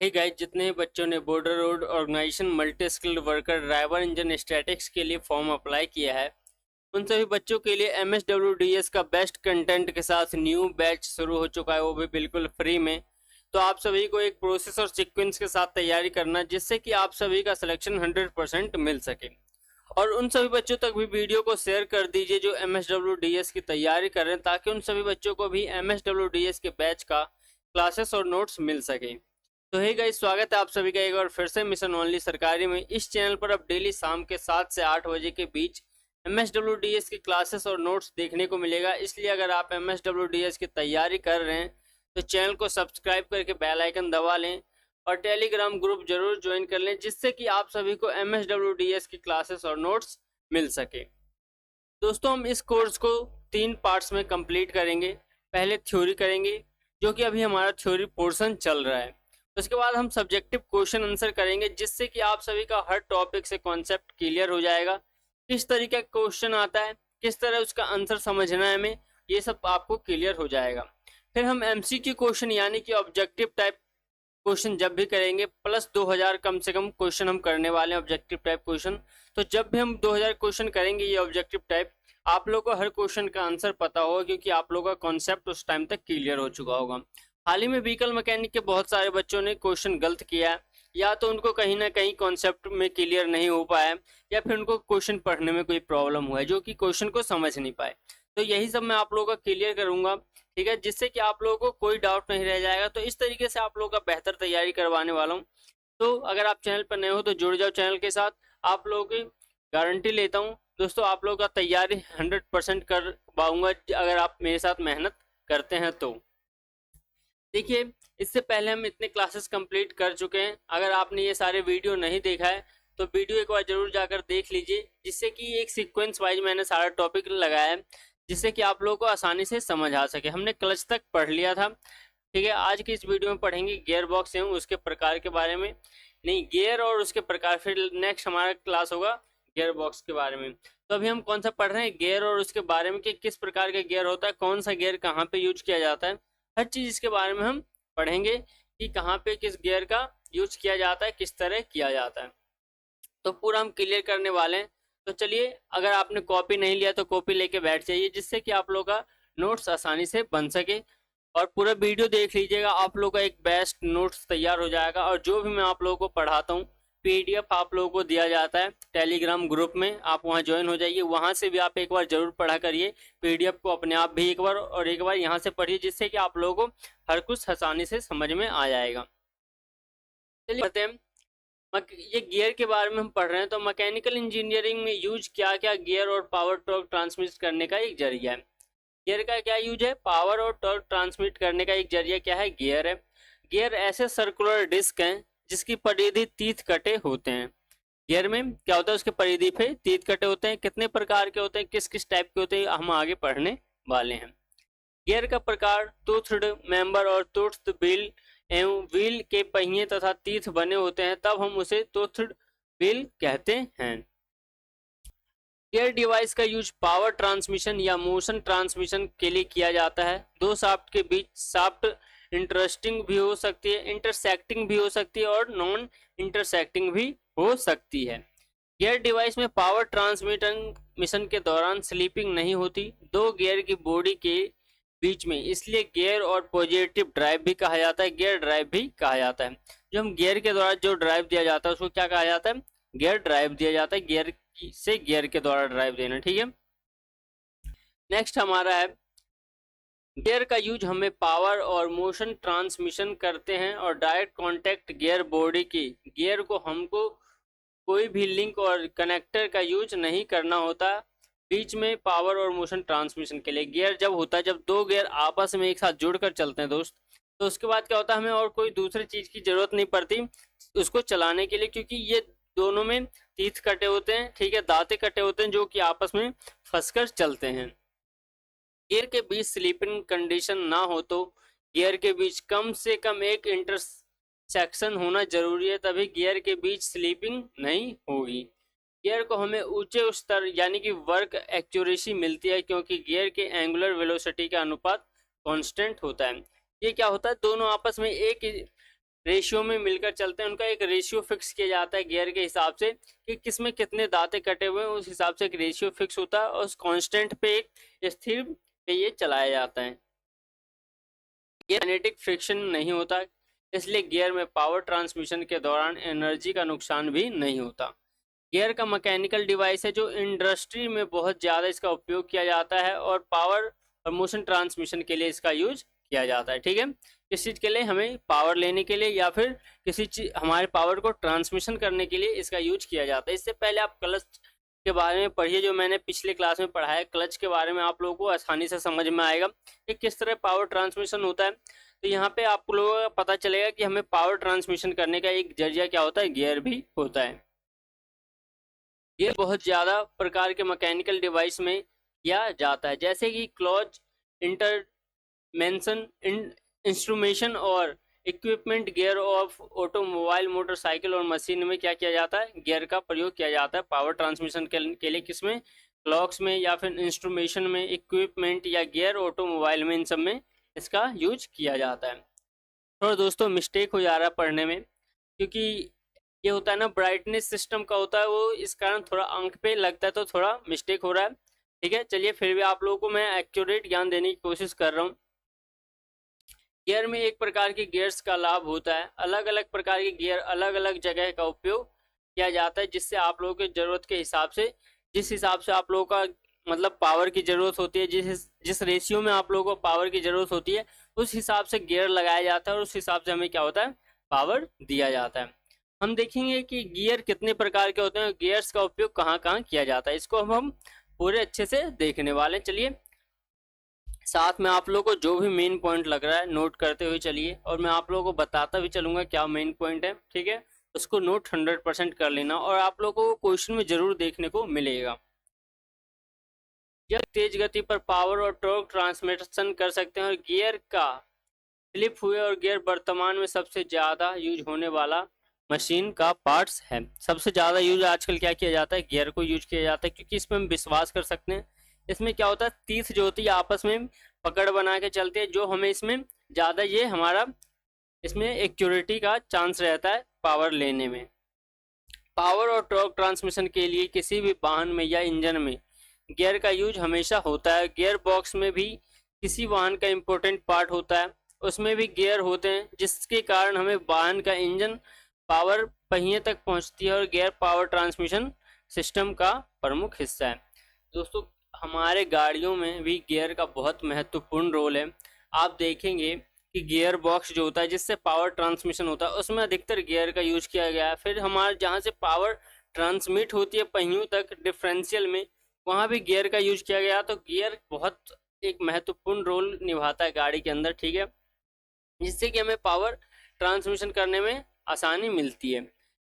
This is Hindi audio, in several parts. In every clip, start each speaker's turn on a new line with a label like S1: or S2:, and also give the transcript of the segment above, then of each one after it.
S1: हे गाइस, जितने भी बच्चों ने border road organisation multi skilled worker driver engine statics के लिए फॉर्म अप्लाई किया है, उन सभी बच्चों के लिए MSWDS का बेस्ट कंटेंट के साथ न्यू बैच शुरू हो चुका है, वो भी बिल्कुल फ्री में। तो आप सभी को एक प्रोसेस और सीक्वेंस के साथ तैयारी करना, जिससे कि आप सभी का सिलेक्शन 100% मिल सके। और उन सभी बच्चों तक भी वीडियो को शेयर कर दीजिए जो MSWDS की तैयारी कर रहे हैं, ताकि उन सभी बच्चों को भी MSWDS के बैच का क्लासेस और नोट्स मिल सके। तो हे गाइस, स्वागत है आप सभी का एक बार फिर से मिशन ओनली सरकारी में। इस चैनल पर अब डेली शाम के 7 से 8 बजे के बीच MSWDS की क्लासेस और नोट्स देखने को मिलेगा। इसलिए अगर आप MSWDS की तैयारी कर रहे हैं तो चैनल को सब्सक्राइब करके बेल आइकन दबा लें और टेलीग्राम ग्रुप जरूर ज्वाइन कर लें, जिससे कि आप सभी को MSWDS की क्लासेस और नोट्स मिल सके। दोस्तों, हम इस कोर्स को 3 पार्ट्स में कंप्लीट करेंगे। पहले थ्योरी करेंगे, जो कि अभी हमारा थ्योरी पोर्शन चल रहा है। उसके बाद हम सब्जेक्टिव क्वेश्चन आंसर करेंगे, जिससे कि आप सभी का हर टॉपिक से कॉन्सेप्ट क्लियर हो जाएगा। किस तरीके का क्वेश्चन आता है, किस तरह उसका आंसर समझना है हमें, ये सब आपको क्लियर हो जाएगा। फिर हम MCQ क्वेश्चन यानी कि ऑब्जेक्टिव टाइप क्वेश्चन जब भी करेंगे, प्लस 2000 कम से कम क्वेश्चन हम करने वाले हैं ऑब्जेक्टिव टाइप क्वेश्चन। तो जब भी हम 2000 क्वेश्चन करेंगे ये ऑब्जेक्टिव टाइप, आप लोगों को हर क्वेश्चन का आंसर पता होगा, क्योंकि आप लोगों का कॉन्सेप्ट उस टाइम तक क्लियर हो चुका होगा। हाल ही में व्हीकल मैकेनिक के बहुत सारे बच्चों ने क्वेश्चन गलत किया है, या तो उनको कहीं ना कहीं कॉन्सेप्ट में क्लियर नहीं हो पाया, या फिर उनको क्वेश्चन पढ़ने में कोई प्रॉब्लम हुआ है, जो कि क्वेश्चन को समझ नहीं पाए। तो यही सब मैं आप लोगों का क्लियर करूंगा, ठीक है, जिससे कि आप लोगों को कोई डाउट नहीं रह जाएगा। तो इस तरीके से आप लोगों का बेहतर तैयारी करवाने वाला हूँ। तो अगर आप चैनल पर नए हो तो जुड़ जाओ चैनल के साथ। आप लोगों की गारंटी लेता हूँ दोस्तों, आप लोगों का तैयारी 100% कर पाऊंगा अगर आप मेरे साथ मेहनत करते हैं तो। देखिए, इससे पहले हम इतने क्लासेस कंप्लीट कर चुके हैं। अगर आपने ये सारे वीडियो नहीं देखा है तो वीडियो एक बार जरूर जाकर देख लीजिए, जिससे कि एक सीक्वेंस वाइज मैंने सारा टॉपिक लगाया है, जिससे कि आप लोगों को आसानी से समझ आ सके। हमने क्लच तक पढ़ लिया था, ठीक है। आज की इस वीडियो में पढ़ेंगे गियर बॉक्स एवं उसके प्रकार के बारे में, नहीं गियर और उसके प्रकार। फिर नेक्स्ट हमारा क्लास होगा गियर बॉक्स के बारे में। तो अभी हम कौन सा पढ़ रहे हैं, गियर और उसके बारे में, कि किस प्रकार का गियर होता है, कौन सा गियर कहाँ पे यूज किया जाता है, हर चीज इसके बारे में हम पढ़ेंगे कि कहाँ पे किस गियर का यूज किया जाता है, किस तरह किया जाता है। तो पूरा हम क्लियर करने वाले हैं। तो चलिए, अगर आपने कॉपी नहीं लिया तो कॉपी लेके बैठ जाइए, जिससे कि आप लोग का नोट्स आसानी से बन सके। और पूरा वीडियो देख लीजिएगा, आप लोग का एक बेस्ट नोट्स तैयार हो जाएगा। और जो भी मैं आप लोगों को पढ़ाता हूँ, PDF आप लोगों को दिया जाता है टेलीग्राम ग्रुप में, आप वहाँ ज्वाइन हो जाइए। वहाँ से भी आप एक बार जरूर पढ़ा करिए PDF को अपने आप भी एक बार, और एक बार यहाँ से पढ़िए, जिससे कि आप लोगों को हर कुछ आसानी से समझ में आ जाएगा। चलिए पढ़ते हैं। ये गियर के बारे में हम पढ़ रहे हैं। तो मैकेनिकल इंजीनियरिंग में यूज क्या क्या गियर और पावर टॉर्क ट्रांसमिट करने का एक जरिया है। गियर का क्या यूज है, पावर और टॉर्क ट्रांसमिट करने का एक जरिया क्या है, गियर है। गियर ऐसे सर्कुलर डिस्क हैं जिसकी परिधि 30 कटे होते हैं। गियर में क्या होता है, उसके परिधि पे 30 कटे होते हैं। कितने प्रकार के होते हैं, किस किस टाइप के होते हैं, हम आगे पढ़ने वाले हैं। गियर का प्रकार टूथ्ड मेंबर और टूथ्ड व्हील एवं व्हील के पहिए तथा तीथ बने होते हैं, तब हम उसे टूथ्ड व्हील कहते हैं। गियर डिवाइस का यूज पावर ट्रांसमिशन या मोशन ट्रांसमिशन के लिए किया जाता है। दो शाफ्ट के बीच शाफ्ट इंटरेस्टिंग भी हो सकती है, इंटरसेक्टिंग भी हो सकती है, और नॉन इंटरसेक्टिंग भी हो सकती है। गियर डिवाइस में पावर ट्रांसमिशन के दौरान स्लीपिंग नहीं होती दो गियर की बॉडी के बीच में, इसलिए गियर और पॉजिटिव ड्राइव भी कहा जाता है, गियर ड्राइव भी कहा जाता है। जो हम गियर के द्वारा जो ड्राइव दिया जाता है उसको क्या कहा जाता है, गियर ड्राइव दिया जाता है। गियर से गियर के द्वारा ड्राइव देना, ठीक है। नेक्स्ट हमारा है, गियर का यूज हमें पावर और मोशन ट्रांसमिशन करते हैं, और डायरेक्ट कांटेक्ट गियर बॉडी की, गियर को हमको कोई भी लिंक और कनेक्टर का यूज नहीं करना होता बीच में पावर और मोशन ट्रांसमिशन के लिए। गियर जब होता है, जब दो गियर आपस में एक साथ जुड़कर चलते हैं दोस्त, तो उसके बाद क्या होता है, हमें और कोई दूसरी चीज की जरूरत नहीं पड़ती उसको चलाने के लिए, क्योंकि ये दोनों में तीथ कटे होते हैं, ठीक है, दांते कटे होते हैं, जो कि आपस में फंसकर चलते हैं। गियर के बीच स्लीपिंग कंडीशन ना हो तो गियर के बीच कम से कम एक इंटरसेक्शन होना जरूरी है, तभी गियर के बीच स्लीपिंग नहीं होगी। गियर को हमें ऊंचे स्तर यानी कि वर्क एक्यूरेसी मिलती है, क्योंकि गियर के एंगुलर वेलोसिटी का अनुपात कांस्टेंट होता है। ये क्या होता है, दोनों आपस में एक रेशियो में मिलकर चलते हैं, उनका एक रेशियो फिक्स किया जाता है गियर के हिसाब से कि किसमें कितने दांते कटे हुए हैं, उस हिसाब से एक रेशियो फिक्स होता है और उस कांस्टेंट पे एक स्थिर पे ये चलाया जाता है। गियर मैग्नेटिक फ्रिक्शन नहीं होता, इसलिए गियर में पावर ट्रांसमिशन के दौरान एनर्जी का नुकसान भी नहीं होता। गियर का मैकेनिकल डिवाइस है जो इंडस्ट्री में बहुत ज़्यादा इसका उपयोग किया जाता है और पावर और मोशन ट्रांसमिशन के लिए इसका यूज किया जाता है। ठीक है, किस चीज़ के लिए, हमें पावर लेने के लिए या फिर किसी चीज हमारे पावर को ट्रांसमिशन करने के लिए इसका यूज किया जाता है। इससे पहले आप क्लच के बारे में पढ़िए, जो मैंने पिछले क्लास में पढ़ाया। क्लच के बारे में आप लोगों को आसानी से समझ में आएगा कि किस तरह पावर ट्रांसमिशन होता है। तो यहाँ पे आप लोगों को पता चलेगा कि हमें पावर ट्रांसमिशन करने का एक जरिया क्या होता है, गियर भी होता है। गियर बहुत ज़्यादा प्रकार के मैकेनिकल डिवाइस में किया जाता है, जैसे कि क्लच, इंटरमेंशन, इंस्ट्रूमेशन और equipment. Gear of automobile, motorcycle और मशीन में क्या किया जाता है, गियर का प्रयोग किया जाता है पावर ट्रांसमिशन के लिए। किसमें, क्लॉक्स में या फिर इंस्ट्रूमेशन में, इक्विपमेंट या गियर ऑटोमोबाइल में, इन सब में इसका यूज किया जाता है। थोड़ा दोस्तों मिस्टेक हो जा रहा है पढ़ने में, क्योंकि ये होता है ना ब्राइटनेस सिस्टम का होता है, वो इस कारण थोड़ा आंख पे लगता है तो थोड़ा मिस्टेक हो रहा है। ठीक है, चलिए फिर भी आप लोगों को मैं एक्यूरेट ज्ञान देने की कोशिश कर रहा हूँ। गियर में एक प्रकार के गियर्स का लाभ होता है, अलग अलग प्रकार के गियर अलग अलग जगह का उपयोग किया जाता है, जिससे आप लोगों की ज़रूरत के हिसाब से, जिस हिसाब से आप लोगों का मतलब पावर की ज़रूरत होती है, जिस रेशियो में आप लोगों को पावर की ज़रूरत होती है, उस हिसाब से गियर लगाया जाता है और उस हिसाब से हमें क्या होता है, पावर दिया जाता है। हम देखेंगे कि गियर कितने प्रकार के होते हैं, गियर्स का उपयोग कहाँ कहाँ किया जाता है, इसको हम पूरे अच्छे से देखने वाले हैं। चलिए साथ में आप लोगों को जो भी मेन पॉइंट लग रहा है नोट करते हुए चलिए, और मैं आप लोगों को बताता भी चलूँगा क्या मेन पॉइंट है। ठीक है, उसको नोट 100% कर लेना और आप लोगों को क्वेश्चन में ज़रूर देखने को मिलेगा। जब तेज गति पर पावर और टॉर्क ट्रांसमिशन कर सकते हैं और गियर का स्लिप हुए, और गियर वर्तमान में सबसे ज़्यादा यूज होने वाला मशीन का पार्ट्स है। सबसे ज़्यादा यूज आजकल क्या किया जाता है, गियर को यूज किया जाता है, क्योंकि इसमें हम विश्वास कर सकते हैं। इसमें क्या होता है, तीस जो होती है आपस में पकड़ बना के चलते हैं, जो हमें इसमें ज़्यादा ये हमारा इसमें एक्यूरेटी का चांस रहता है पावर लेने में। पावर और टॉर्क ट्रांसमिशन के लिए किसी भी वाहन में या इंजन में गियर का यूज हमेशा होता है। गियर बॉक्स में भी किसी वाहन का इम्पोर्टेंट पार्ट होता है, उसमें भी गियर होते हैं, जिसके कारण हमें वाहन का इंजन पावर पहिए तक पहुंचती है और गियर पावर ट्रांसमिशन सिस्टम का प्रमुख हिस्सा है। दोस्तों हमारे गाड़ियों में भी गियर का बहुत महत्वपूर्ण रोल है। आप देखेंगे कि गियर बॉक्स जो होता है जिससे पावर ट्रांसमिशन होता है, उसमें अधिकतर गियर का यूज किया गया है। फिर हमारे जहाँ से पावर ट्रांसमिट होती है पहियों तक डिफरेंशियल में, वहाँ भी गियर का यूज किया गया। तो गियर बहुत एक महत्वपूर्ण रोल निभाता है गाड़ी के अंदर। ठीक है, जिससे कि हमें पावर ट्रांसमिशन करने में आसानी मिलती है।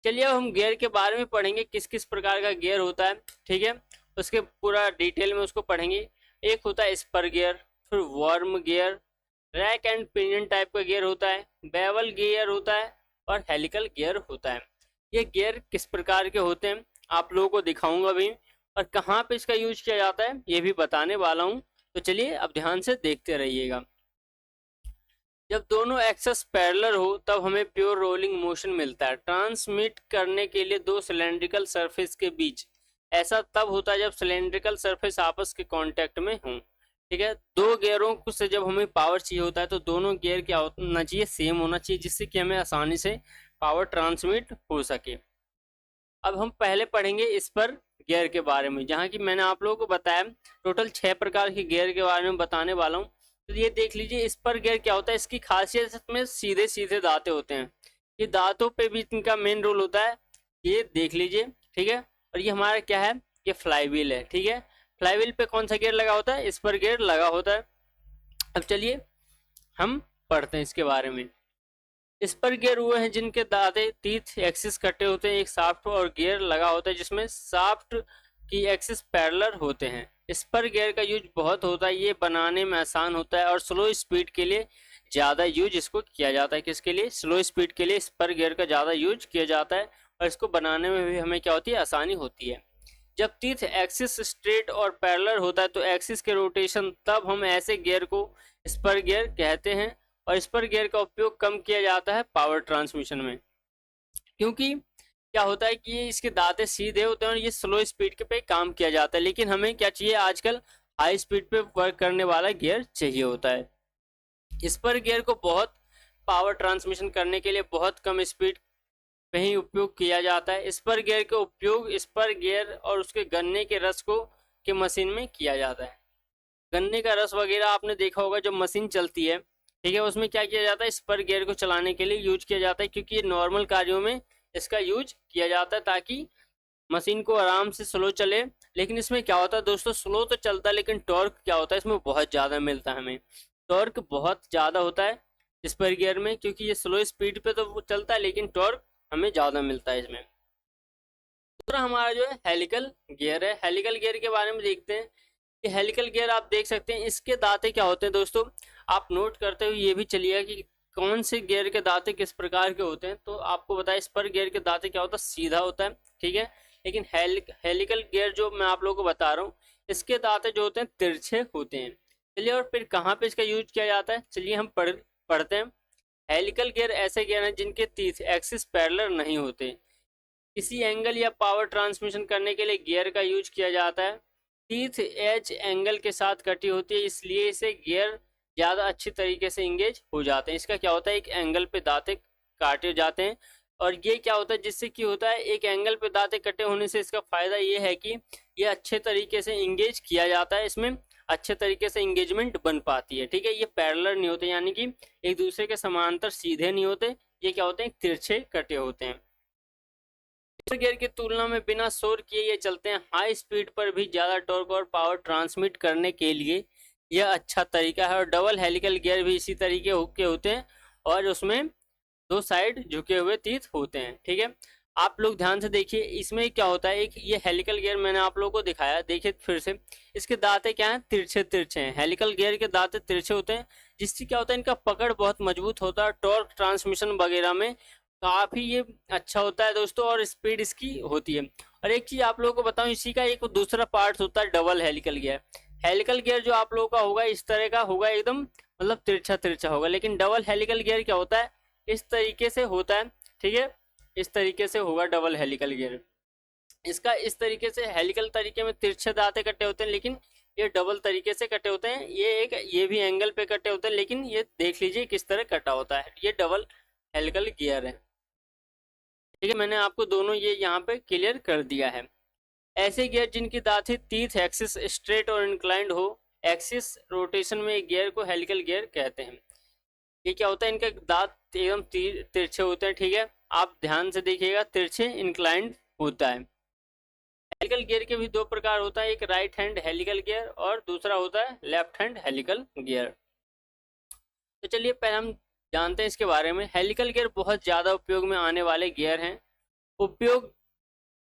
S1: चलिए अब हम गियर के बारे में पढ़ेंगे, किस किस प्रकार का गियर होता है। ठीक है, उसके पूरा डिटेल में उसको पढ़ेंगे। एक होता है स्पर गियर, फिर worm gear, rack and pinion type का गियर होता है, बेवल गियर होता है और हेलिकल गियर होता है। ये गियर किस प्रकार के होते हैं आप लोगों को दिखाऊंगा भी, और कहाँ पे इसका यूज किया जाता है ये भी बताने वाला हूँ। तो चलिए अब ध्यान से देखते रहिएगा। जब दोनों एक्सेस पैरेलल हो तब हमें प्योर रोलिंग मोशन मिलता है। ट्रांसमिट करने के लिए दो सिलेंड्रिकल सरफेस के बीच, ऐसा तब होता है जब सिलेंड्रिकल सरफेस आपस के कांटेक्ट में हों। ठीक है, दो गियरों से जब हमें पावर चाहिए होता है तो दोनों गियर क्या होना चाहिए, सेम होना चाहिए, जिससे कि हमें आसानी से पावर ट्रांसमिट हो सके। अब हम पहले पढ़ेंगे इस पर गियर के बारे में, जहाँ की मैंने आप लोगों को बताया टोटल 6 प्रकार के गियर के बारे में बताने वाला हूँ। तो ये देख लीजिए, इस पर गियर क्या होता है, इसकी खासियत में सीधे सीधे दांतें होते हैं। ये दांतों पे भी इनका मेन रोल होता है, ये देख लीजिए। ठीक है, और ये हमारा क्या है, ये फ्लाईव्हील है। ठीक है, फ्लाईव्हील पे कौन सा गियर लगा होता है, इस पर गियर लगा होता है। अब चलिए हम पढ़ते हैं इसके बारे में। इस पर गियर हुए हैं जिनके दांते टीथ एक्सिस कटे होते हैं, एक शाफ्ट और गियर लगा होता है जिसमें शाफ्ट की एक्सिस पैरेलल होते हैं। इस पर गियर का यूज बहुत होता है, ये बनाने में आसान होता है और स्लो स्पीड के लिए ज़्यादा यूज इसको किया जाता है। किसके लिए, स्लो स्पीड के लिए इस पर गियर का ज़्यादा यूज किया जाता है और इसको बनाने में भी हमें क्या होती है, आसानी होती है। जब टीथ एक्सिस स्ट्रेट और पैरेलल होता है तो एक्सिस के रोटेशन, तब हम ऐसे गियर को स्पर गियर कहते हैं और स्पर गियर का उपयोग कम किया जाता है पावर ट्रांसमिशन में, क्योंकि क्या होता है कि ये इसके दांते सीधे होते हैं और ये स्लो स्पीड पे काम किया जाता है। लेकिन हमें क्या चाहिए, आजकल हाई स्पीड पे वर्क करने वाला गियर चाहिए होता है। स्पर गियर को बहुत पावर ट्रांसमिशन करने के लिए बहुत कम स्पीड पे ही उपयोग किया जाता है। स्पर गियर का उपयोग स्पर गियर और उसके गन्ने के रस को के मशीन में किया जाता है। गन्ने का रस वगैरह आपने देखा होगा, जब मशीन चलती है, ठीक है, उसमें क्या किया जाता है, स्पर गियर को चलाने के लिए यूज किया जाता है, क्योंकि ये नॉर्मल कार्यों में इसका यूज किया जाता है ताकि मशीन को आराम से स्लो चले। लेकिन इसमें क्या होता है दोस्तों, स्लो तो चलता है लेकिन टॉर्क क्या होता है इसमें बहुत ज़्यादा मिलता है हमें। टॉर्क बहुत ज़्यादा होता है स्पर गियर में, क्योंकि ये स्लो स्पीड पे तो चलता है लेकिन टॉर्क हमें ज़्यादा मिलता है इसमें। दूसरा हमारा जो है हेलिकल गियर है। हेलिकल गियर के बारे में देखते हैं कि हेलिकल गियर आप देख सकते हैं इसके दांते क्या होते हैं दोस्तों, आप नोट करते हुए ये भी चलिएगा कि कौन से गियर के दांते किस प्रकार के होते हैं। तो आपको बताया स्पर गियर के दांते क्या होता है, सीधा होता है, ठीक है। लेकिन हेलिकल गियर जो मैं आप लोगों को बता रहा हूँ, इसके दांते जो होते हैं तिरछे होते हैं। चलिए, और फिर कहाँ पे इसका यूज किया जाता है, चलिए हम पढ़ते हैं। हेलिकल गियर ऐसे गियर हैं जिनके तीथ एक्सिस पैरेलल नहीं होते। किसी एंगल या पावर ट्रांसमिशन करने के लिए गियर का यूज किया जाता है। टीथ एज एंगल के साथ कटी होती है, इसलिए इसे गियर ज़्यादा अच्छी तरीके से इंगेज हो जाते हैं। इसका क्या होता है, एक एंगल पे दांते काटे जाते हैं, और ये क्या होता है, जिससे कि होता है एक एंगल पे दांते कटे होने से इसका फ़ायदा ये है कि ये अच्छे तरीके से इंगेज किया जाता है, इसमें अच्छे तरीके से इंगेजमेंट बन पाती है, ठीक है। ये पैरेलल नहीं होते, यानी कि एक दूसरे के समांतर सीधे नहीं होते, ये क्या होते हैं, तिरछे कटे होते हैं। गियर की तुलना में बिना शोर किए ये चलते हैं। हाई स्पीड पर भी ज़्यादा टॉर्क और पावर ट्रांसमिट करने के लिए यह अच्छा तरीका है। और डबल हेलिकल गियर भी इसी तरीके के होते हैं और उसमें दो साइड झुके हुए तीत होते हैं, ठीक है। आप लोग ध्यान से देखिए, इसमें क्या होता है, एक ये हेलिकल गियर मैंने आप लोगों को दिखाया, देखिए फिर से, इसके दांते क्या हैं, तिरछे तिरछे हैं। हेलिकल गियर के दांते तिरछे होते हैं, जिससे क्या होता है, इनका पकड़ बहुत मजबूत होता है, टॉर्क ट्रांसमिशन वगैरह में काफ़ी ये अच्छा होता है दोस्तों, और स्पीड इसकी होती है। और एक चीज़ आप लोगों को बताऊं, इसी का एक दूसरा पार्ट होता है double helical gear. Helical gear जो आप लोगों का होगा इस तरह का होगा, एकदम मतलब तिरछा तिरछा होगा, लेकिन डबल हेलिकल गियर क्या होता है, इस तरीके से होता है, ठीक है, इस तरीके से होगा डबल हेलिकल गियर। इसका इस तरीके से हेलिकल तरीके में तिरछे दांते कटे होते हैं, लेकिन ये डबल तरीके से कटे होते हैं। ये भी एंगल पे कटे होते हैं, लेकिन ये देख लीजिए किस तरह कटा होता है, ये डबल हेलिकल गियर है, ठीक है। मैंने आपको दोनों ये यहाँ पे क्लियर कर दिया है। ऐसे गियर जिनकी दांतें तीथ एक्सिस स्ट्रेट और इंक्लाइंड हो, एक्सिस रोटेशन में गियर को हेलिकल गियर कहते हैं। ये क्या होता है, इनके दांत एकदम तिरछे होते हैं, ठीक है, आप ध्यान से देखिएगा, तिरछे इंक्लाइंड होता है। हेलिकल गियर के भी दो प्रकार होता है, एक राइट हैंड हेलिकल गियर और दूसरा होता है लेफ्ट हैंड हेलिकल गियर। तो चलिए पहले हम जानते हैं इसके बारे में। हेलिकल गियर बहुत ज़्यादा उपयोग में आने वाले गियर हैं। उपयोग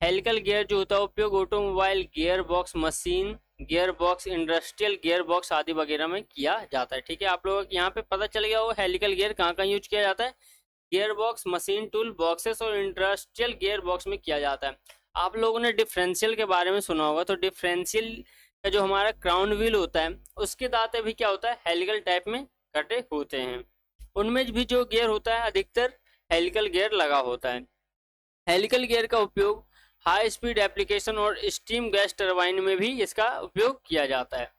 S1: हेलिकल गियर जो होता है, उपयोग automobile gear box, machine gear box, industrial gear box आदि वगैरह में किया जाता है, ठीक है। आप लोगों को यहाँ पे पता चल गया वो हेलिकल गियर कहाँ कहाँ यूज किया जाता है, gear box, machine tool boxes और इंडस्ट्रियल गियर बॉक्स में किया जाता है। आप लोगों ने डिफरेंशियल के बारे में सुना होगा, तो डिफरेंशियल का जो हमारा क्राउन व्हील होता है उसके दांते भी क्या होता है, हेलिकल टाइप में कटे होते हैं। उनमें भी जो गियर होता है अधिकतर हेलिकल गियर लगा होता है। हेलिकल गियर का उपयोग हाई स्पीड एप्लीकेशन और स्टीम गैस टरबाइन में भी इसका उपयोग किया जाता है।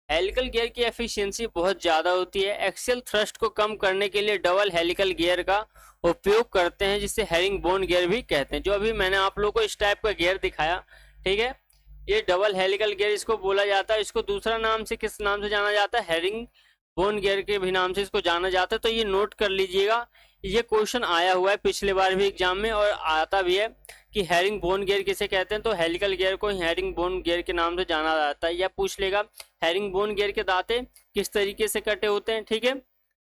S1: हेलिकल गियर की एफिशिएंसी बहुत ज़्यादा होती है। एक्सियल थ्रस्ट को कम करने के लिए डबल हेलिकल गियर का उपयोग करते हैं, जिसे हेरिंग बोन गियर भी कहते हैं। जो अभी मैंने आप लोगों को इस टाइप का गियर दिखाया, ठीक है, ये डबल हेलिकल गियर इसको बोला जाता है। इसको दूसरा नाम से किस नाम से जाना जाता है, हेरिंग बोन गियर के भी नाम से इसको जाना जाता है। तो ये नोट कर लीजिएगा, ये क्वेश्चन आया हुआ है पिछले बार भी एग्जाम में और आता भी है कि हेरिंग बोन गियर किसे कहते हैं। तो हेलिकल गियर को हेरिंग बोन गियर के नाम से जाना जाता है। या पूछ लेगा हेरिंग बोन गियर के दांते किस तरीके से कटे होते हैं, ठीक है,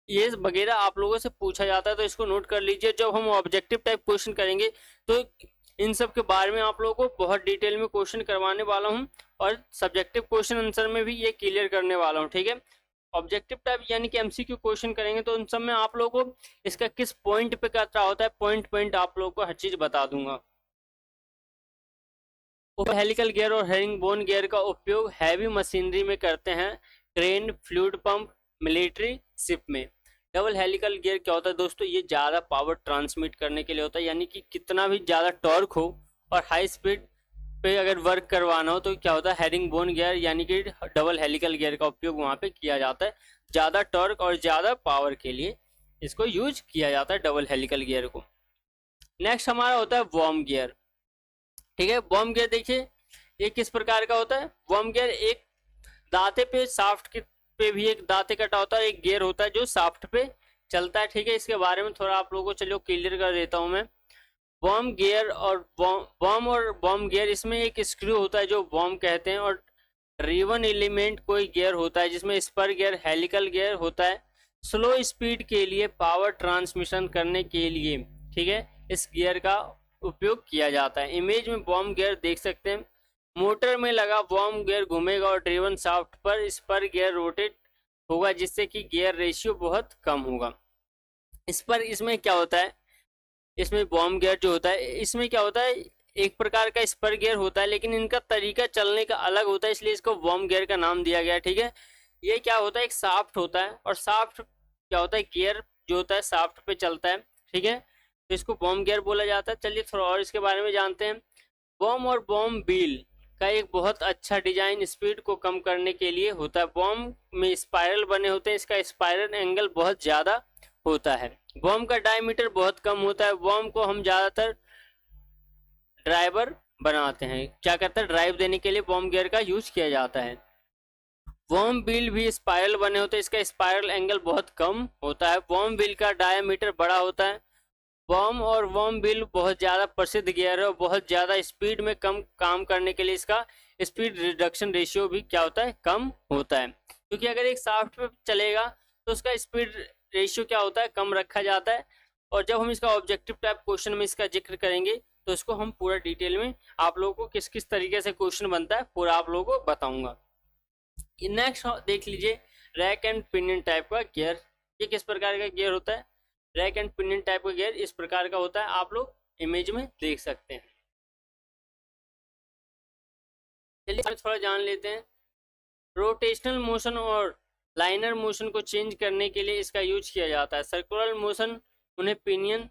S1: ये वगैरह आप लोगों से पूछा जाता है, तो इसको नोट कर लीजिए। जब हम ऑब्जेक्टिव टाइप क्वेश्चन करेंगे तो इन सब के बारे में आप लोगों को बहुत डिटेल में क्वेश्चन करवाने वाला हूँ, और सब्जेक्टिव क्वेश्चन आंसर में भी ये क्लियर करने वाला हूँ, ठीक है। ऑब्जेक्टिव टाइप यानी कि एमसीक्यू क्वेश्चन करेंगे तो उन सब में आप लोगों को इसका किस पॉइंट पे कटा होता है, पॉइंट पॉइंट आप लोगों को हर चीज बता दूंगा। हेलिकल गियर और हेरिंग बोन गियर का उपयोग हैवी मशीनरी में करते हैं, crane, fluid pump, military ship में। डबल हेलिकल गियर क्या होता है दोस्तों, ये ज़्यादा पावर ट्रांसमिट करने के लिए होता है, यानी कि कितना भी ज़्यादा टॉर्क हो और हाई स्पीड पे अगर वर्क करवाना हो तो क्या होता है, हेरिंग बोन गियर यानी कि डबल हेलिकल गियर का उपयोग वहाँ पे किया जाता है। ज़्यादा टॉर्क और ज़्यादा पावर के लिए इसको यूज किया जाता है डबल हेलिकल गियर को। नेक्स्ट हमारा होता है वॉर्म गियर। ठीक है, वॉर्म गियर देखिए ये किस प्रकार का होता है। वॉर्म गियर एक दांते पे शाफ्ट के पे भी एक दांते कटा होता है, एक गियर होता है जो शाफ्ट पे चलता है। ठीक है, इसके बारे में थोड़ा आप लोगों को चलो क्लियर कर देता हूँ मैं। वॉर्म गियर और वॉर्म गियर, इसमें एक स्क्रू होता है जो वॉर्म कहते हैं, और रिवन एलिमेंट कोई गियर होता है जिसमें स्पर गियर हेलिकल गियर होता है स्लो स्पीड के लिए पावर ट्रांसमिशन करने के लिए। ठीक है, इस गियर का उपयोग किया जाता है। इमेज में वॉर्म गियर देख सकते हैं, मोटर में लगा वॉर्म गियर घूमेगा और ड्रिवन शाफ्ट पर स्पर गियर रोटेट होगा जिससे कि गियर रेशियो बहुत कम होगा। इसमें क्या होता है, इसमें वॉर्म गियर जो होता है इसमें क्या होता है, एक प्रकार का स्पर गियर होता है लेकिन इनका तरीका चलने का अलग होता है, इसलिए इसको वॉर्म गियर का नाम दिया गया। ठीक है, ये क्या होता है, एक शाफ्ट होता है और शाफ्ट क्या होता है, गियर जो होता है शाफ्ट पे चलता है। ठीक है, तो इसको वॉर्म गियर बोला जाता है। चलिए थोड़ा और इसके बारे में जानते हैं। वॉर्म और वॉर्म व्हील का एक बहुत अच्छा डिजाइन स्पीड को कम करने के लिए होता है। वॉर्म में स्पाइरल बने होते हैं, इसका स्पाइरल एंगल बहुत ज़्यादा होता है। वॉर्म का डायमीटर बहुत कम होता है। वॉर्म को हम ज़्यादातर ड्राइवर बनाते हैं, क्या करते हैं, ड्राइव देने के लिए वॉर्म गियर का यूज किया जाता है। वॉर्म व्हील भी स्पाइरल बने होते हैं, इसका स्पाइरल एंगल बहुत कम होता है। वॉर्म व्हील का डायमीटर बड़ा होता है। वॉर्म और वॉर्म व्हील बहुत ज़्यादा प्रसिद्ध गियर है और बहुत ज़्यादा स्पीड में कम काम करने के लिए इसका स्पीड रिडक्शन रेशियो भी क्या होता है, कम होता है। क्योंकि अगर एक शाफ्ट पे चलेगा तो उसका स्पीड रेशियो क्या होता है, कम रखा जाता है। और जब हम इसका ऑब्जेक्टिव टाइप क्वेश्चन में इसका जिक्र करेंगे तो इसको हम पूरा डिटेल में आप लोगों को किस किस तरीके से क्वेश्चन बनता है पूरा आप लोगों को बताऊंगा। नेक्स्ट देख लीजिए, रैक एंड पिनियन टाइप का गियर। ये किस प्रकार का गियर होता है, रैक एंड पिनियन टाइप का गियर इस प्रकार का होता है, आप लोग इमेज में देख सकते हैं। चलिए थोड़ा जान लेते हैं। रोटेशनल मोशन और लाइनर मोशन को चेंज करने के लिए इसका यूज किया जाता है। सर्कुलर मोशन उन्हें पिनियन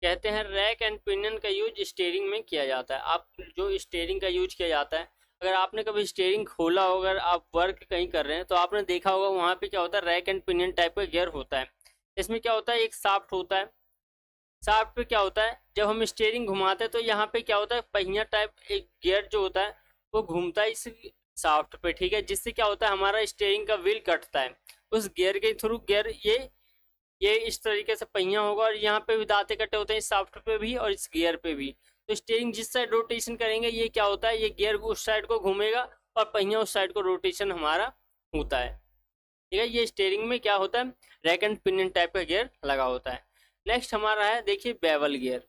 S1: कहते हैं। रैक एंड पिनियन का यूज स्टीयरिंग में किया जाता है। आप जो स्टीयरिंग का यूज किया जाता है, अगर आपने कभी स्टीयरिंग खोला हो, अगर आप वर्क कहीं कर रहे हैं तो आपने देखा होगा वहाँ पे क्या होता है, रैक एंड पिनियन टाइप का गियर होता है। इसमें क्या होता है, एक शाफ्ट होता है। शाफ्ट पे क्या होता है, जब हम स्टीयरिंग घुमाते हैं तो यहाँ पे क्या होता है, पहिया टाइप एक गियर जो होता है वो घूमता है इस शाफ्ट पे। ठीक है, जिससे क्या होता है, हमारा स्टीयरिंग का व्हील कटता है उस गियर के थ्रू। गियर ये इस तरीके से पहिया होगा और यहाँ पे भी दांते कटे होते हैं, इस शाफ्ट पे भी और इस गियर पे भी। तो स्टीयरिंग जिस साइड रोटेशन करेंगे ये क्या होता है, ये गियर उस साइड को घूमेगा और पहिया उस साइड को रोटेशन हमारा होता है। ठीक है, ये स्टीयरिंग में क्या होता है, रैक एंड पिनियन टाइप का गियर लगा होता है। नेक्स्ट हमारा है देखिए बेवल गियर।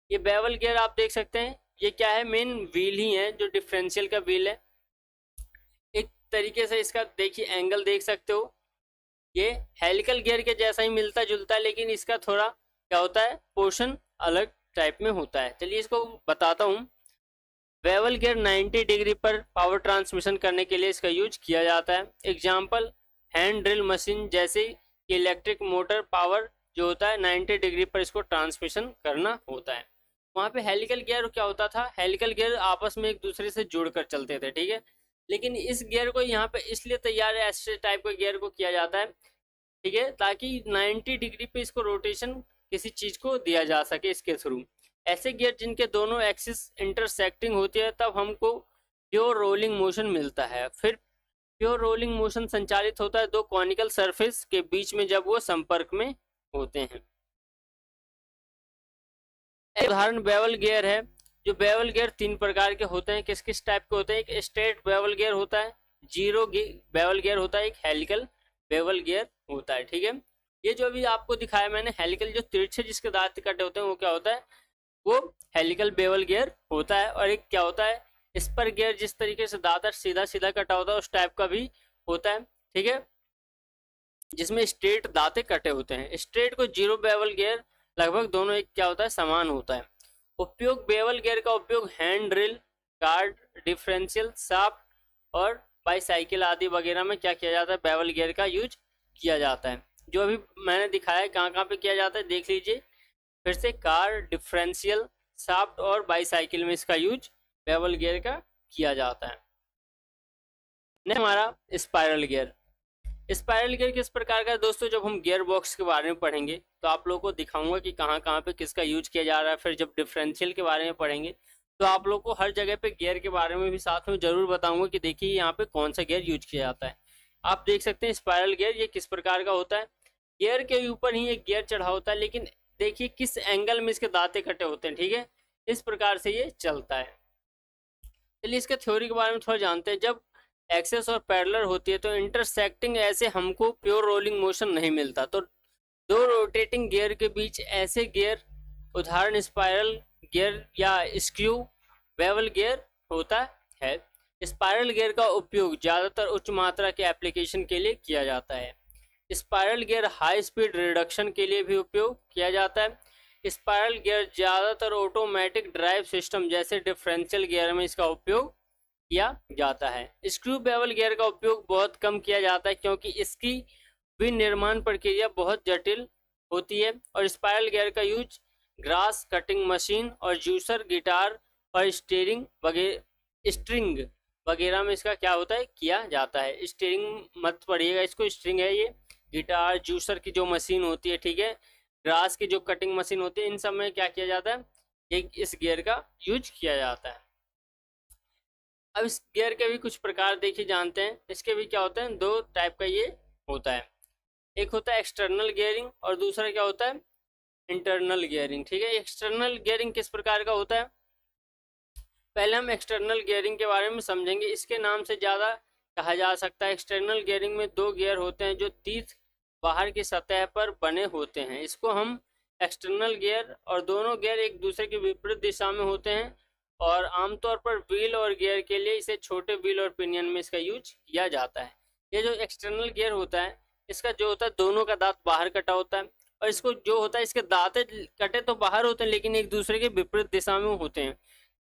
S1: ये बेवल गियर आप देख सकते हैं, ये क्या है, मेन व्हील ही है जो डिफरेंशियल का व्हील है। एक तरीके से इसका देखिए एंगल देख सकते हो, ये हेलिकल गियर के जैसा ही मिलता जुलता है, लेकिन इसका थोड़ा क्या होता है, पोर्शन अलग टाइप में होता है। चलिए इसको बताता हूँ। बेवल गियर 90 डिग्री पर पावर ट्रांसमिशन करने के लिए इसका यूज किया जाता है। एग्जाम्पल हैंड ड्रिल मशीन जैसे कि इलेक्ट्रिक मोटर पावर जो होता है 90 डिग्री पर इसको ट्रांसमिशन करना होता है। वहाँ पे हेलिकल गियर क्या होता था, हेलिकल गियर आपस में एक दूसरे से जुड़कर चलते थे। ठीक है, लेकिन इस गियर को यहाँ पे इसलिए तैयार ऐसे टाइप के गियर को किया जाता है, ठीक है, ताकि 90 डिग्री पे इसको रोटेशन किसी चीज़ को दिया जा सके इसके थ्रू। ऐसे गियर जिनके दोनों एक्सिस इंटरसेक्टिंग होती है तब हमको प्योर रोलिंग मोशन मिलता है। फिर प्योर रोलिंग मोशन संचालित होता है दो कॉनिकल सरफेस के बीच में जब वो संपर्क में होते हैं। एक उदाहरण बेवल गियर है। जो बेवल गियर 3 प्रकार के होते हैं, किस किस टाइप के होते हैं, एक स्ट्रेट बेवल गियर होता है, जीरो बेवल गियर होता है, एक हेलिकल बेवल गियर होता है। ठीक है, ये जो अभी आपको दिखाया मैंने हेलिकल जो तिरछे जिसके दांत कटे होते हैं वो क्या होता है, वो हेलिकल बेवल गियर होता है। और एक क्या होता है, स्पर गियर जिस तरीके से दांत सीधा सीधा कटा होता है उस टाइप का भी होता है। ठीक है, जिसमें स्ट्रेट दांते कटे होते हैं। स्ट्रेट को जीरो बेवल गियर लगभग दोनों एक क्या होता है, समान होता है। उपयोग बेवल गियर का उपयोग hand drill, card, differential shaft और बाईसाइकिल आदि वगैरह में क्या किया जाता है, बेवल गियर का यूज किया जाता है। जो अभी मैंने दिखाया है कहाँ कहाँ पे किया जाता है देख लीजिए फिर से। कार, डिफरेंशियल, शाफ्ट और बाईसाइकिल में इसका यूज बेवल गियर का किया जाता है। नेक्स्ट हमारा स्पाइरल गियर। स्पाइरल गियर किस प्रकार का है दोस्तों, जब हम गियर बॉक्स के बारे में पढ़ेंगे तो आप लोगों को दिखाऊंगा कि कहाँ कहाँ पे किसका यूज किया जा रहा है। फिर जब डिफरेंशियल के बारे में पढ़ेंगे तो आप लोग को हर जगह पे गियर के बारे में भी साथ में जरूर बताऊंगा कि देखिए यहाँ पे कौन सा गियर यूज किया जाता है। आप देख सकते हैं स्पाइरल गियर ये किस प्रकार का होता है। गियर के ऊपर ही एक गियर चढ़ा होता है, लेकिन देखिए किस एंगल में इसके दांते कटे होते हैं। ठीक है, इस प्रकार से ये चलता है। चलिए इसके थ्योरी के बारे में थोड़ा जानते हैं। जब एक्सेस और पैरेलल होती है तो इंटरसेक्टिंग ऐसे हमको प्योर रोलिंग मोशन नहीं मिलता। तो दो रोटेटिंग गियर के बीच ऐसे गियर, उदाहरण स्पाइरल गियर या स्क्रू बेवल गियर होता है। स्पाइरल गियर का उपयोग ज़्यादातर उच्च मात्रा के एप्लीकेशन के लिए किया जाता है। Spiral gear high speed reduction के लिए भी उपयोग किया जाता है। स्पाइरल गियर ज़्यादातर ऑटोमेटिक ड्राइव सिस्टम जैसे डिफरेंशियल गियर में इसका उपयोग किया जाता है। स्क्रू बेवल गियर का उपयोग बहुत कम किया जाता है क्योंकि इसकी विनिर्माण प्रक्रिया बहुत जटिल होती है। और स्पाइरल गियर का यूज ग्रास कटिंग मशीन और जूसर, गिटार और स्ट्रिंग वगैरह में इसका क्या होता है, किया जाता है। स्टीयरिंग मत पढ़िएगा इसको, स्ट्रिंग है ये। गिटार, जूसर की जो मशीन होती है, ठीक है, ग्रास की जो कटिंग मशीन होती है, इन सब में क्या किया जाता है, ये इस गियर का यूज किया जाता है। अब इस गियर के भी कुछ प्रकार देखिए जानते हैं। इसके भी क्या होते हैं, दो टाइप का ये होता है। एक होता है एक्सटर्नल गियरिंग और दूसरा क्या होता है, इंटरनल गियरिंग। ठीक है, एक्सटर्नल गियरिंग किस प्रकार का होता है, पहले हम एक्सटर्नल गियरिंग के बारे में समझेंगे। इसके नाम से ज़्यादा कहा जा सकता है। एक्सटर्नल गियरिंग में दो गियर होते हैं जो तीत बाहर की सतह पर बने होते हैं, इसको हम एक्सटर्नल गियर, और दोनों गियर एक दूसरे की विपरीत दिशा में होते हैं। और आमतौर पर व्हील और गियर के लिए इसे छोटे व्हील और पिनियन में इसका यूज किया जाता है। ये जो एक्सटर्नल गियर होता है, इसका जो होता है दोनों का दांत बाहर कटा होता है, और इसको जो होता है इसके दांत कटे तो बाहर होते हैं लेकिन एक दूसरे के विपरीत दिशा में होते हैं,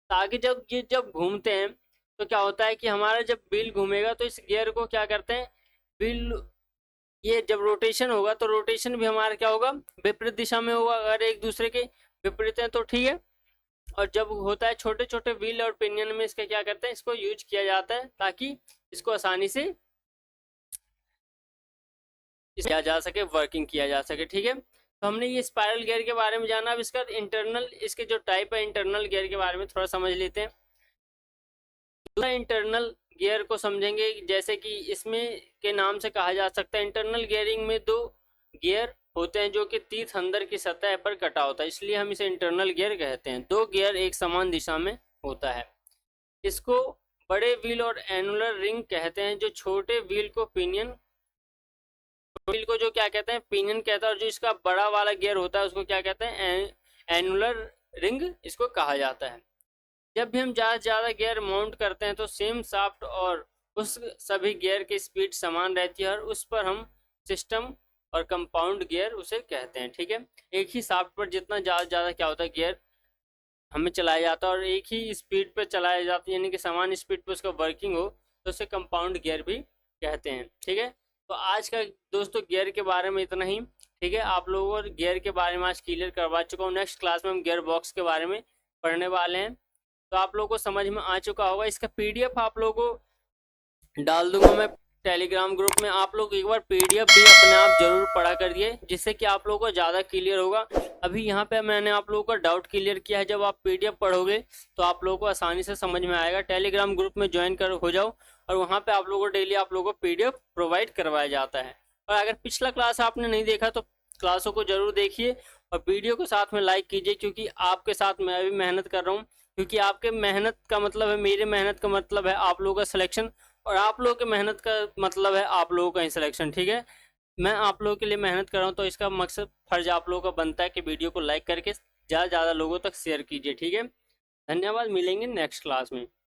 S1: ताकि जब घूमते हैं तो क्या होता है कि हमारा जब व्हील घूमेगा तो इस गियर को क्या करते हैं, व्हील ये जब रोटेशन होगा तो रोटेशन भी हमारा क्या होगा, विपरीत दिशा में होगा। अगर एक दूसरे के विपरीत है तो ठीक है। और जब होता है छोटे छोटे व्हील और पिनियन में इसका क्या करते हैं, इसको यूज किया जाता है ताकि इसको आसानी से किया जा सके, वर्किंग किया जा सके। ठीक है, तो हमने ये स्पाइरल गियर के बारे में जाना। अब इसका इंटरनल, इसके जो टाइप है इंटरनल गियर के बारे में थोड़ा समझ लेते हैं। दूसरा इंटरनल गियर को समझेंगे, जैसे कि इसमें के नाम से कहा जा सकता है, इंटरनल गियरिंग में दो गियर होते हैं जो कि तीत अंदर की सतह पर कटा होता है, इसलिए हम इसे इंटरनल गियर कहते हैं। दो गियर एक समान दिशा में होता है। इसको बड़े व्हील और एनुलर रिंग कहते हैं, जो छोटे व्हील को पिनियन, व्हील को जो क्या कहते हैं, पिनियन कहता है, और जो इसका बड़ा वाला गियर होता है उसको क्या कहते हैं, एनुलर रिंग इसको कहा जाता है। जब भी हम ज़्यादा से ज़्यादा गियर माउंट करते हैं तो सेम शाफ्ट और उस सभी गियर की स्पीड समान रहती है, और उस पर हम सिस्टम और कंपाउंड गियर उसे कहते हैं। ठीक है, एक ही शाफ्ट पर जितना ज़्यादा क्या होता है गियर हमें चलाया जाता है और एक ही स्पीड पर चलाया जाता है, यानी कि समान स्पीड पर उसका वर्किंग हो, तो उसे कंपाउंड गियर भी कहते हैं। ठीक है, तो आज का दोस्तों गियर के बारे में इतना ही। ठीक है, आप लोगों को गियर के बारे में आज क्लियर करवा चुका हूँ। नेक्स्ट क्लास में हम गियर बॉक्स के बारे में पढ़ने वाले हैं, तो आप लोगों को समझ में आ चुका होगा। इसका पीडीएफ आप लोगों को डाल दूंगा मैं टेलीग्राम ग्रुप में। आप लोग एक बार पीडीएफ भी अपने आप जरूर पढ़ा करिए, जिससे कि आप लोगों को ज़्यादा क्लियर होगा। अभी यहाँ पे मैंने आप लोगों का डाउट क्लियर किया है, जब आप पीडीएफ पढ़ोगे तो आप लोगों को आसानी से समझ में आएगा। टेलीग्राम ग्रुप में ज्वाइन हो जाओ, और वहाँ पे आप लोगों को डेली आप लोगों को पीडीएफ प्रोवाइड करवाया जाता है। और अगर पिछला क्लास आपने नहीं देखा तो क्लासों को जरूर देखिए, और वीडियो को साथ में लाइक कीजिए, क्योंकि आपके साथ मैं भी मेहनत कर रहा हूँ। क्योंकि आपके मेहनत का मतलब है, मेरे मेहनत का मतलब है आप लोगों का सिलेक्शन, और आप लोगों के मेहनत का मतलब है आप लोगों का सिलेक्शन। ठीक है, मैं आप लोगों के लिए मेहनत कर रहा हूँ, तो इसका मकसद फर्ज आप लोगों का बनता है कि वीडियो को लाइक करके ज़्यादा से ज़्यादा लोगों तक शेयर कीजिए। ठीक है, धन्यवाद, मिलेंगे नेक्स्ट क्लास में।